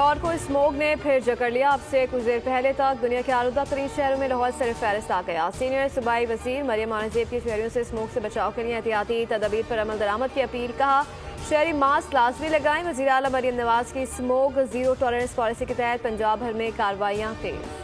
लाहौर को स्मोग ने फिर जकड़ लिया। अब से कुछ देर पहले तक दुनिया के आलूदा तरीन शहरों में लाहौर सरफहरिस्त आ गया। सीनियर सूबाई वजीर मरियम औरंगजेब की शहरियों से स्मोग से बचाव के लिए एहतियाती तदबीर पर अमल दरामद की अपील। कहा शहरी मास्क लाजमी लगाएं। वज़ीर आला मरियम नवाज की स्मोग जीरो टॉलरेंस पॉलिसी के तहत पंजाब भर में कार्रवाइयाँ तेज।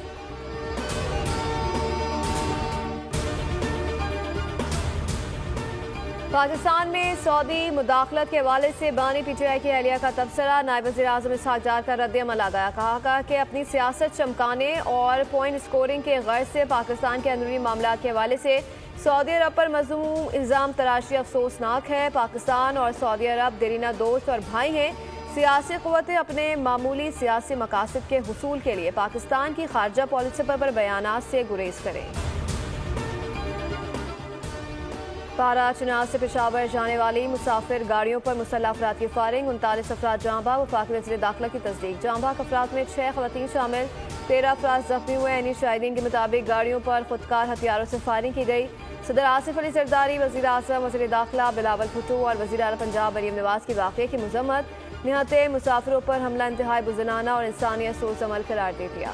पाकिस्तान में सऊदी मुदाखलत के हवाले से बानी पीटीआई की अहलिया का तबसरा। नायब वज़ीर आज़म इसहाक डार का रद्द-ए-अमल आ गया। कहा कि अपनी सियासत चमकाने और पॉइंट स्कोरिंग के गर्ज से पाकिस्तान के अंदरूनी मामलात के हवाले से सऊदी अरब पर मज़मूम इल्ज़ाम तराशी अफसोसनाक है। पाकिस्तान और सऊदी अरब देरीना दोस्त और भाई हैं। सियासी क़ुव्वतें अपने मामूली सियासी मकासद के हुसूल के लिए पाकिस्तान की खारजा पॉलिसी पर बयानात से गुरेज करें। पारा चनाब से पेशावर जाने वाली मुसाफिर गाड़ियों पर मुसल्लह अफराद की फायरिंग। 39 अफराद जाँ बाग। वफाकी वज़ीर दाखिला की तस्दीक। जाँ बाग अफराद में 6 ख़वातीन शामिल, 13 अफराद जख्मी हुए। यानी शाहिदीन के मुताबिक गाड़ियों पर खुदकार हथियारों से फायरिंग की गई। सदर आसिफ अली जरदारी, वज़ीर आज़म, वज़ीर दाखिला बिलावल भुट्टो और वज़ीर आला पंजाब मरियम नवाज की वाक़े की मज़म्मत। निहत्ते मुसाफिरों पर हमला इंतहाई बुज़दिलाना और इंसानियत सोज़ अमल करार दे दिया।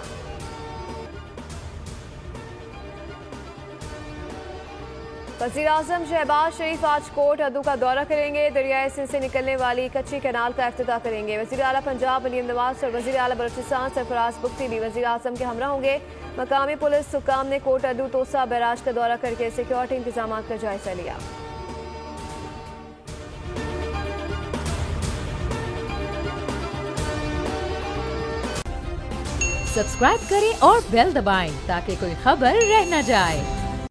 वज़ीर आज़म शहबाज शरीफ आज कोट अदू का दौरा करेंगे। दरियाए सिंध से निकलने वाली कच्ची कैनाल का इफ्तिताह करेंगे। वज़ीर आला पंजाब मरियम नवाज और वज़ीर आला बलूचिस्तान सरफराज बुख्ती भी वज़ीर आज़म के हमरा होंगे। मकामी पुलिस हुक्काम ने कोट अदू तोसा बैराज का दौरा करके सिक्योरिटी इंतजाम का जायजा लिया। सब्सक्राइब करें और बेल दबाएं ताकि कोई खबर रह न जाए।